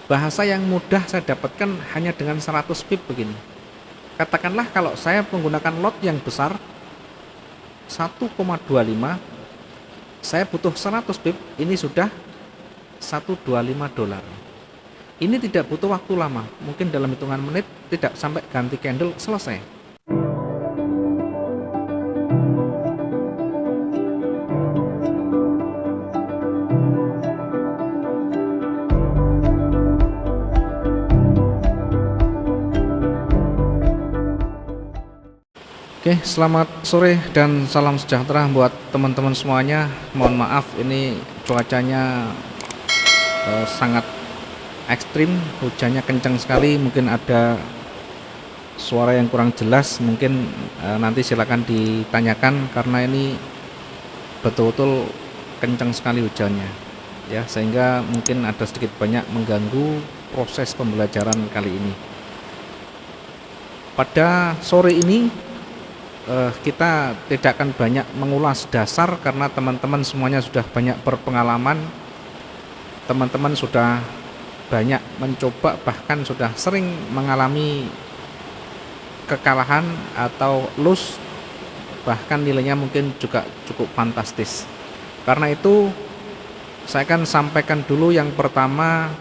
Bahasa yang mudah saya dapatkan hanya dengan 100 pip begini. Katakanlah kalau saya menggunakan lot yang besar 1,25, saya butuh 100 pip, ini sudah 125 dolar. Ini tidak butuh waktu lama, mungkin dalam hitungan menit, tidak sampai ganti candle selesai. Oke, selamat sore dan salam sejahtera buat teman-teman semuanya. Mohon maaf, ini cuacanya sangat ekstrim, hujannya kencang sekali, mungkin ada suara yang kurang jelas, mungkin nanti silakan ditanyakan karena ini betul-betul kencang sekali hujannya, ya, sehingga mungkin ada sedikit banyak mengganggu proses pembelajaran kali ini. Pada sore ini kita tidak akan banyak mengulas dasar karena teman-teman semuanya sudah banyak berpengalaman, teman-teman sudah banyak mencoba, bahkan sudah sering mengalami kekalahan atau lose, bahkan nilainya mungkin juga cukup fantastis. Karena itu saya akan sampaikan dulu yang pertama,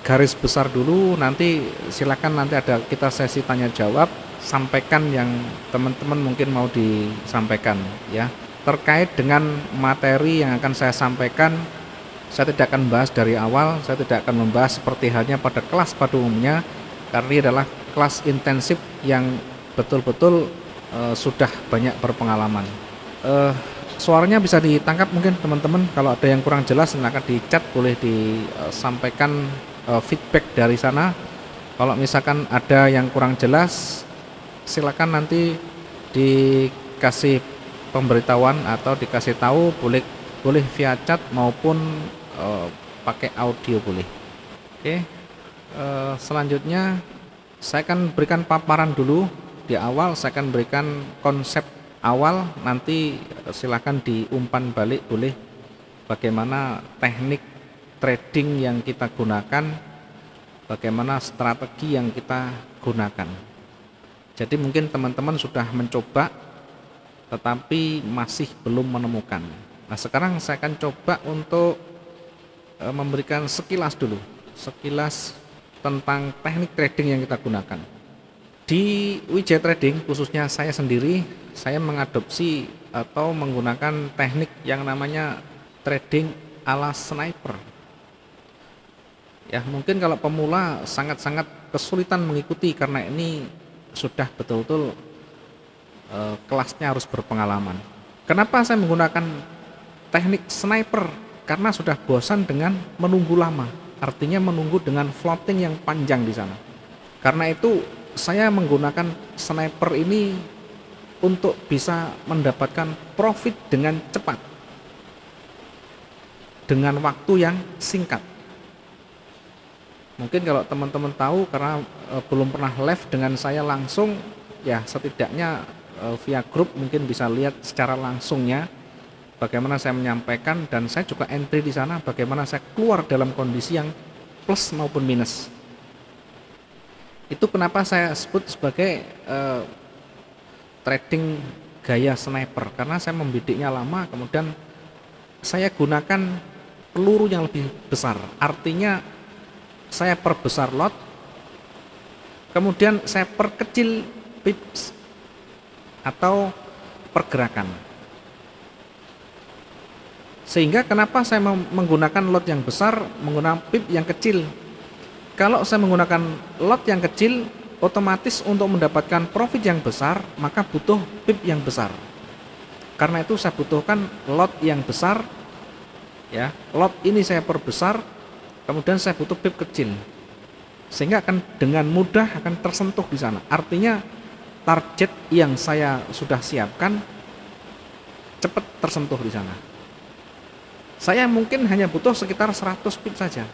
garis besar dulu, nanti silakan nanti ada kita sesi tanya jawab, sampaikan yang teman-teman mungkin mau disampaikan, ya, terkait dengan materi yang akan saya sampaikan. Saya tidak akan membahas dari awal, saya tidak akan membahas seperti halnya pada kelas pada umumnya, karena ini adalah kelas intensif yang betul-betul sudah banyak berpengalaman. Suaranya bisa ditangkap mungkin teman-teman, kalau ada yang kurang jelas silakan di chat, boleh disampaikan feedback dari sana. Kalau misalkan ada yang kurang jelas, silakan nanti dikasih pemberitahuan atau dikasih tahu, boleh via chat maupun pakai audio boleh. Oke, selanjutnya saya akan berikan paparan dulu di awal. Saya akan berikan konsep awal, nanti silakan diumpan balik boleh, bagaimana teknik trading yang kita gunakan, bagaimana strategi yang kita gunakan. Jadi mungkin teman-teman sudah mencoba tetapi masih belum menemukan. Nah, sekarang saya akan coba untuk memberikan sekilas dulu, sekilas tentang teknik trading yang kita gunakan. Di WJ Trading, khususnya saya sendiri, saya mengadopsi atau menggunakan teknik yang namanya trading ala sniper. Ya, mungkin kalau pemula sangat-sangat kesulitan mengikuti karena ini sudah betul-betul kelasnya harus berpengalaman. Kenapa saya menggunakan teknik sniper? Karena sudah bosan dengan menunggu lama, artinya menunggu dengan floating yang panjang di sana. Karena itu saya menggunakan sniper ini untuk bisa mendapatkan profit dengan cepat, dengan waktu yang singkat. Mungkin kalau teman-teman tahu karena belum pernah live dengan saya langsung, ya setidaknya via grup mungkin bisa lihat secara langsungnya bagaimana saya menyampaikan, dan saya juga entry di sana bagaimana saya keluar dalam kondisi yang plus maupun minus. Itu kenapa saya sebut sebagai trading gaya sniper, karena saya membidiknya lama, kemudian saya gunakan peluru yang lebih besar, artinya saya perbesar lot, kemudian saya perkecil pips atau pergerakan. Sehingga kenapa saya menggunakan lot yang besar, menggunakan pip yang kecil. Kalau saya menggunakan lot yang kecil, otomatis untuk mendapatkan profit yang besar, maka butuh pip yang besar. Karena itu saya butuhkan lot yang besar, ya. Lot ini saya perbesar, kemudian saya butuh pip kecil, sehingga akan dengan mudah akan tersentuh di sana. Artinya target yang saya sudah siapkan cepat tersentuh di sana. Saya mungkin hanya butuh sekitar 100 pip saja,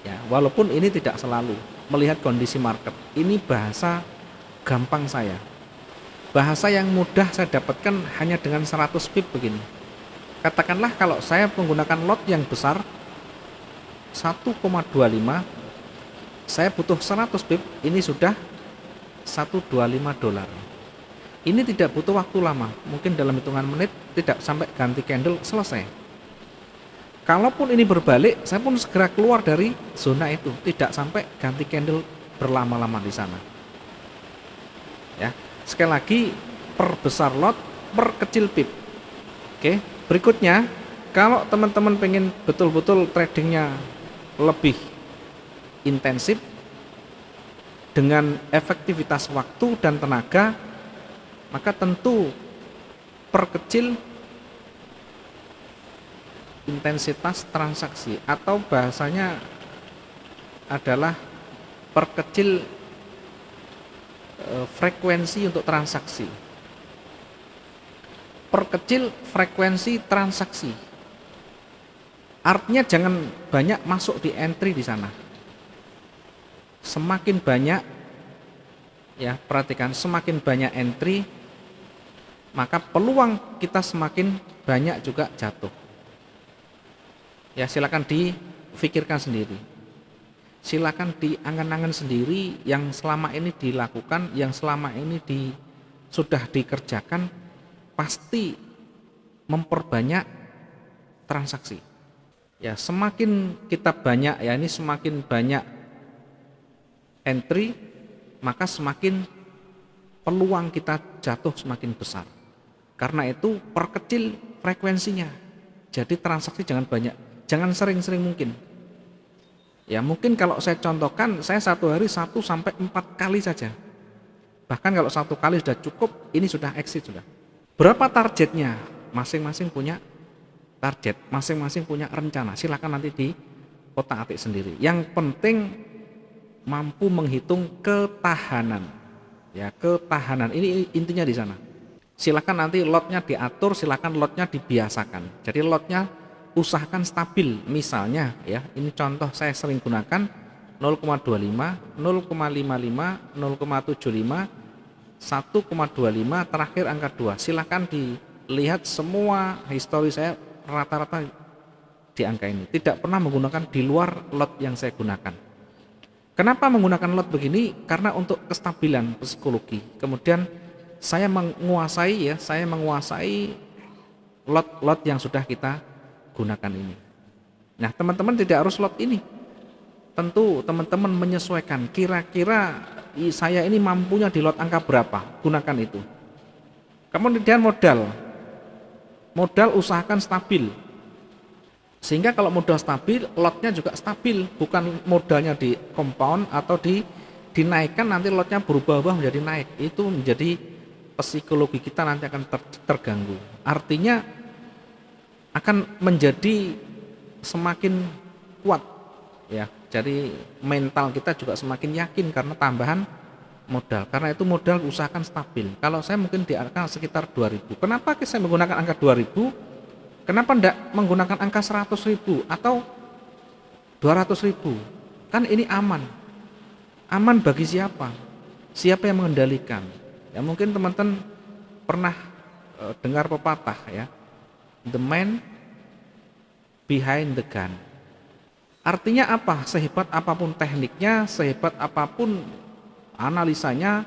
ya, walaupun ini tidak selalu melihat kondisi market. Ini bahasa gampang saya, bahasa yang mudah saya dapatkan hanya dengan 100 pip begini. Katakanlah kalau saya menggunakan lot yang besar 1,25, Saya butuh 100 pip, ini sudah 125 dolar. Ini tidak butuh waktu lama, mungkin dalam hitungan menit, tidak sampai ganti candle selesai. Kalaupun ini berbalik, saya pun segera keluar dari zona itu, tidak sampai ganti candle berlama-lama di sana. Ya, sekali lagi perbesar lot, perkecil pip. Oke, berikutnya kalau teman-teman pengen betul-betul tradingnya lebih intensif dengan efektivitas waktu dan tenaga, maka tentu perkecil intensitas transaksi, atau bahasanya adalah perkecil frekuensi untuk transaksi. Perkecil frekuensi transaksi. Artinya jangan banyak masuk di entry di sana. Semakin banyak, ya perhatikan, semakin banyak entry, maka peluang kita semakin banyak juga jatuh. Ya silakan difikirkan sendiri, silakan diangan-angan sendiri yang selama ini dilakukan, yang selama ini sudah dikerjakan, pasti memperbanyak transaksi. Ya semakin kita banyak, ya ini semakin banyak entry, maka semakin peluang kita jatuh semakin besar. Karena itu perkecil frekuensinya. Jadi transaksi jangan banyak, jangan sering-sering mungkin. Ya mungkin kalau saya contohkan, saya satu hari 1 sampai 4 kali saja. Bahkan kalau 1 kali sudah cukup, ini sudah exit sudah. Berapa targetnya? Masing-masing punya target, masing-masing punya rencana. Silakan nanti di otak-atik sendiri. Yang penting mampu menghitung ketahanan. Ya, ketahanan ini intinya di sana. Silakan nanti lotnya diatur, silakan lotnya dibiasakan. Jadi lotnya usahakan stabil. Misalnya ya, ini contoh saya sering gunakan 0,25, 0,55, 0,75, 1,25, terakhir angka 2. Silakan dilihat semua histori saya rata-rata di angka ini. Tidak pernah menggunakan di luar lot yang saya gunakan. Kenapa menggunakan lot begini? Karena untuk kestabilan psikologi. Kemudian saya menguasai lot-lot yang sudah kita gunakan ini. Nah, teman-teman tidak harus lot ini. Tentu teman-teman menyesuaikan, kira-kira saya ini mampunya di lot angka berapa, gunakan itu. Kemudian modal usahakan stabil. Sehingga kalau modal stabil, lotnya juga stabil, bukan modalnya di compound atau dinaikkan nanti lotnya berubah-ubah menjadi naik. Itu menjadi psikologi kita nanti akan terganggu. Artinya akan menjadi semakin kuat ya. Jadi mental kita juga semakin yakin karena tambahan modal. Karena itu modal usahakan stabil. Kalau saya mungkin di angka sekitar 2000. Kenapa saya menggunakan angka 2000? Kenapa tidak menggunakan angka 100.000 atau 200.000? Kan ini aman. Aman bagi siapa? Siapa yang mengendalikan? Ya mungkin teman-teman pernah dengar pepatah ya, the man behind the gun. Artinya apa? Sehebat apapun tekniknya, sehebat apapun analisanya,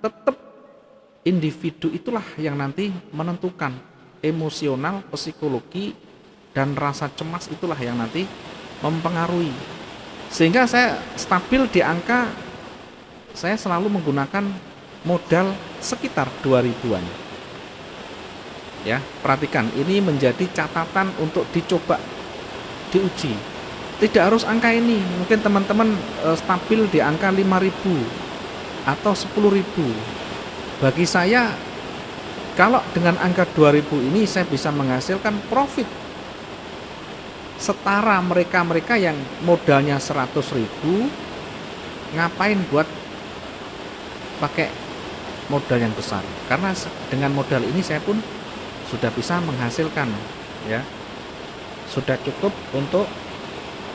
tetap individu itulah yang nanti menentukan. Emosional, psikologi, dan rasa cemas itulah yang nanti mempengaruhi. Sehingga saya stabil di angka, saya selalu menggunakan modal sekitar 2000-an. Ya, perhatikan, ini menjadi catatan untuk dicoba, diuji. Tidak harus angka ini, mungkin teman-teman stabil di angka 5.000 atau 10.000. Bagi saya, kalau dengan angka 2000 ini saya bisa menghasilkan profit setara mereka-mereka yang modalnya 100.000, ngapain buat pakai modal yang besar? Karena dengan modal ini saya pun sudah bisa menghasilkan, ya, sudah cukup untuk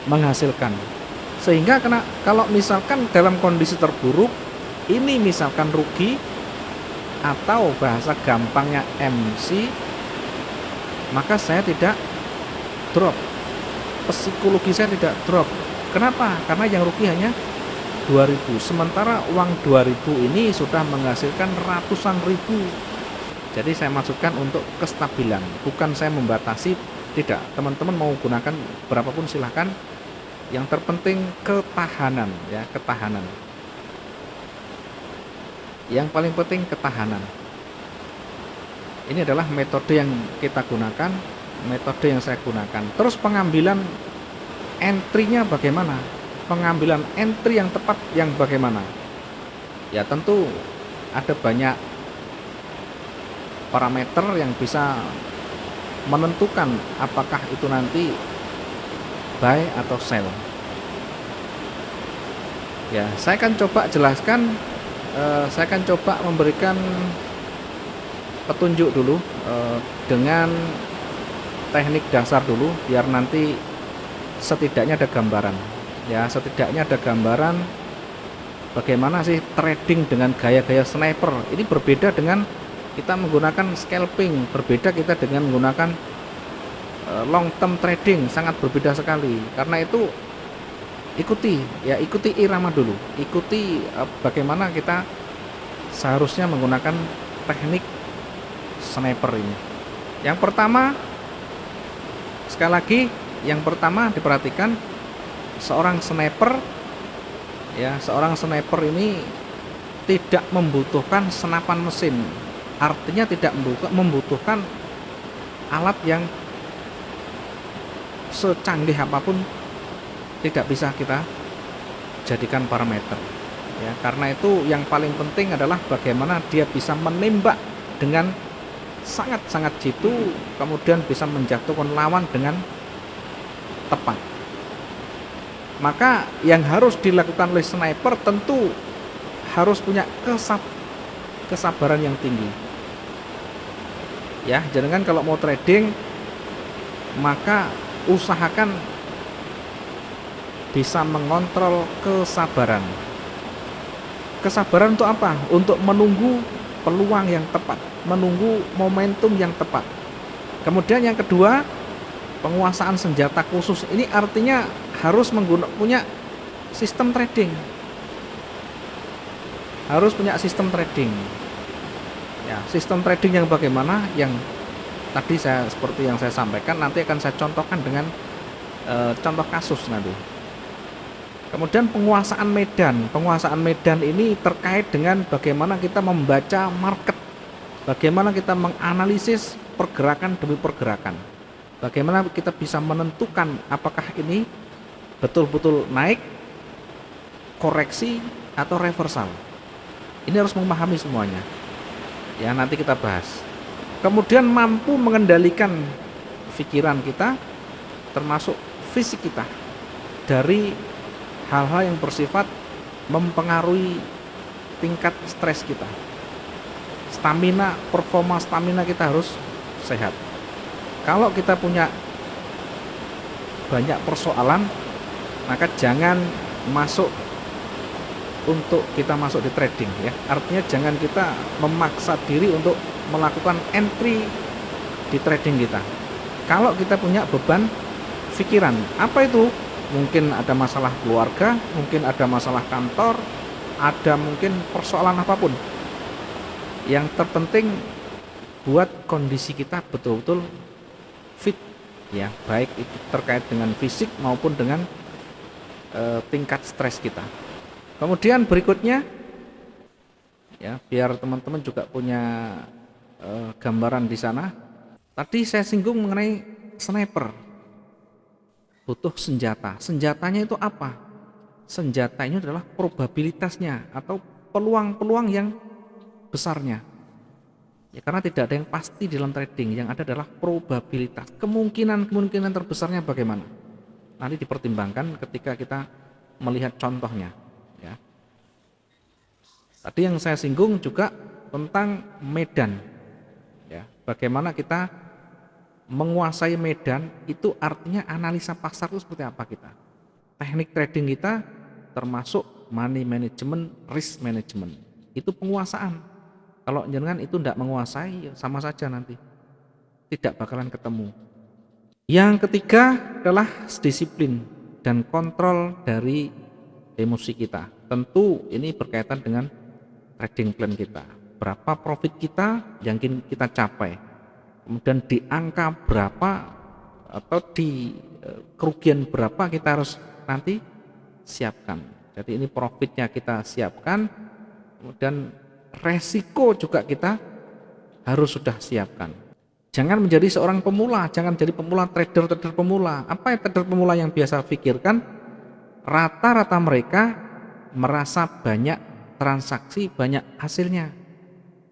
menghasilkan. Sehingga kalau misalkan dalam kondisi terburuk, ini misalkan rugi atau bahasa gampangnya MC, maka saya tidak drop, psikologi saya tidak drop. Kenapa? Karena yang rugi hanya 2000, sementara uang 2000 ini sudah menghasilkan ratusan ribu. Jadi saya maksudkan untuk kestabilan, bukan saya membatasi, tidak. Teman-teman mau gunakan berapapun silahkan, yang terpenting ketahanan, ya, ketahanan. Yang paling penting ketahanan. Ini adalah metode yang kita gunakan, metode yang saya gunakan. Terus pengambilan entry-nya bagaimana? Pengambilan entry yang tepat yang bagaimana? Ya tentu ada banyak parameter yang bisa menentukan apakah itu nanti buy atau sell. Ya, saya akan coba jelaskan, saya akan coba memberikan petunjuk dulu dengan teknik dasar dulu, biar nanti setidaknya ada gambaran. Ya, setidaknya ada gambaran bagaimana sih trading dengan gaya-gaya sniper. Ini berbeda dengan kita menggunakan scalping, berbeda kita dengan menggunakan long term trading, sangat berbeda sekali. Karena itu ikuti irama dulu, ikuti bagaimana kita seharusnya menggunakan teknik sniper ini. Yang pertama, sekali lagi, yang pertama diperhatikan seorang sniper, ya, seorang sniper ini tidak membutuhkan senapan mesin. Artinya tidak membutuhkan alat yang secanggih apapun, tidak bisa kita jadikan parameter. Ya, karena itu yang paling penting adalah bagaimana dia bisa menembak dengan sangat-sangat jitu, kemudian bisa menjatuhkan lawan dengan tepat. Maka yang harus dilakukan oleh sniper tentu harus punya kesabaran yang tinggi. Ya, jangan kalau mau trading maka usahakan bisa mengontrol kesabaran. Kesabaran untuk apa? Untuk menunggu peluang yang tepat, menunggu momentum yang tepat. Kemudian yang kedua, penguasaan senjata khusus. Ini artinya harus punya sistem trading. Harus punya sistem trading. Ya, sistem trading yang bagaimana? Yang tadi seperti yang saya sampaikan, nanti akan saya contohkan dengan contoh kasus nanti. Kemudian penguasaan medan. Penguasaan medan ini terkait dengan bagaimana kita membaca market, bagaimana kita menganalisis pergerakan demi pergerakan, bagaimana kita bisa menentukan apakah ini betul-betul naik, koreksi, atau reversal. Ini harus memahami semuanya. Ya, nanti kita bahas. Kemudian mampu mengendalikan pikiran kita, termasuk fisik kita, dari hal-hal yang bersifat mempengaruhi tingkat stres kita. Stamina, performa stamina kita harus sehat. Kalau kita punya banyak persoalan, maka jangan kita masuk di trading, ya. Artinya jangan kita memaksa diri untuk melakukan entry di trading kita. Kalau kita punya beban pikiran, apa itu? Mungkin ada masalah keluarga, mungkin ada masalah kantor, ada mungkin persoalan apapun. Yang terpenting buat kondisi kita betul-betul fit, ya, baik itu terkait dengan fisik maupun dengan tingkat stres kita. Kemudian berikutnya, ya, biar teman-teman juga punya gambaran di sana. Tadi saya singgung mengenai sniper, butuh senjata. Senjatanya itu apa? Senjata ini adalah probabilitasnya atau peluang-peluang yang besarnya. Ya, karena tidak ada yang pasti dalam trading, yang ada adalah probabilitas. Kemungkinan terbesarnya bagaimana? Nanti dipertimbangkan ketika kita melihat contohnya. Ya. Tadi yang saya singgung juga tentang medan. Ya, bagaimana kita menguasai medan, itu artinya analisa pasar itu seperti apa kita. Teknik trading kita termasuk money management, risk management. Itu penguasaan. Kalau jenengan itu tidak menguasai, sama saja nanti tidak bakalan ketemu. Yang ketiga adalah disiplin dan kontrol dari emosi kita. tentu ini berkaitan dengan trading plan kita. Berapa profit kita yang ingin kita capai, kemudian di angka berapa atau di kerugian berapa kita harus nanti siapkan. Jadi ini profitnya kita siapkan, kemudian resiko juga kita harus sudah siapkan. Jangan menjadi seorang pemula, jangan jadi pemula trader pemula. Apa yang trader pemula yang biasa pikirkan? Rata-rata mereka merasa banyak transaksi, banyak hasilnya.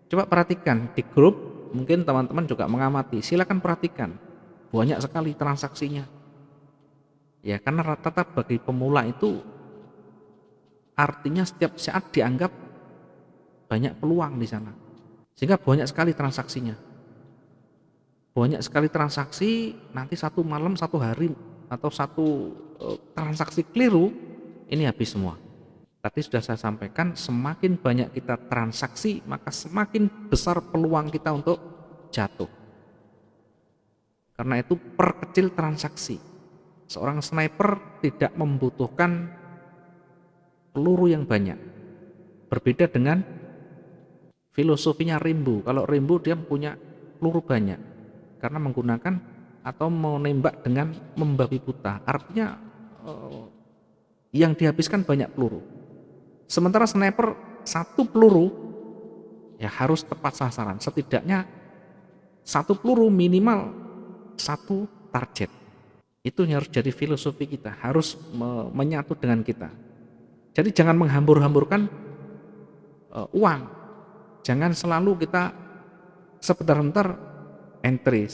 Coba perhatikan di grup, mungkin teman-teman juga mengamati, silakan perhatikan, banyak sekali transaksinya. Ya, karena rata-rata bagi pemula itu artinya setiap saat dianggap banyak peluang di sana. Sehingga banyak sekali transaksinya. Banyak sekali transaksi, nanti satu malam, satu hari, atau satu transaksi keliru, ini habis semua. Tadi sudah saya sampaikan, semakin banyak kita transaksi, maka semakin besar peluang kita untuk jatuh. Karena itu perkecil transaksi. Seorang sniper tidak membutuhkan peluru yang banyak. Berbeda dengan filosofinya Rimbo. Kalau Rimbo dia punya peluru banyak karena menggunakan atau menembak dengan membabi buta. Artinya yang dihabiskan banyak peluru. Sementara sniper satu peluru ya harus tepat sasaran. Setidaknya satu peluru minimal satu target. Itu yang harus jadi filosofi kita, harus menyatu dengan kita. Jadi jangan menghambur-hamburkan uang. Jangan selalu kita sebentar-bentar entry.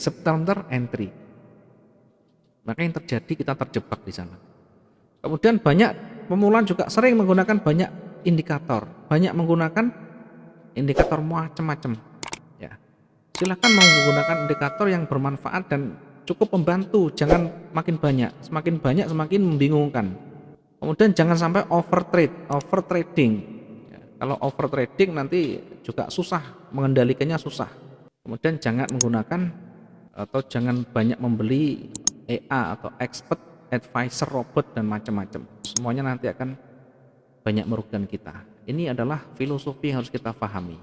Maka yang terjadi kita terjebak di sana. Kemudian banyak pemula juga sering menggunakan banyak indikator, banyak menggunakan indikator macam-macam. Ya, silakan menggunakan indikator yang bermanfaat dan cukup membantu. Jangan makin banyak, semakin membingungkan. Kemudian jangan sampai overtrading. Kalau overtrading nanti juga susah, mengendalikannya susah. Kemudian jangan menggunakan atau jangan banyak membeli EA atau expert advisor robot dan macam-macam. Semuanya nanti akan banyak merugikan kita. Ini adalah filosofi yang harus kita pahami.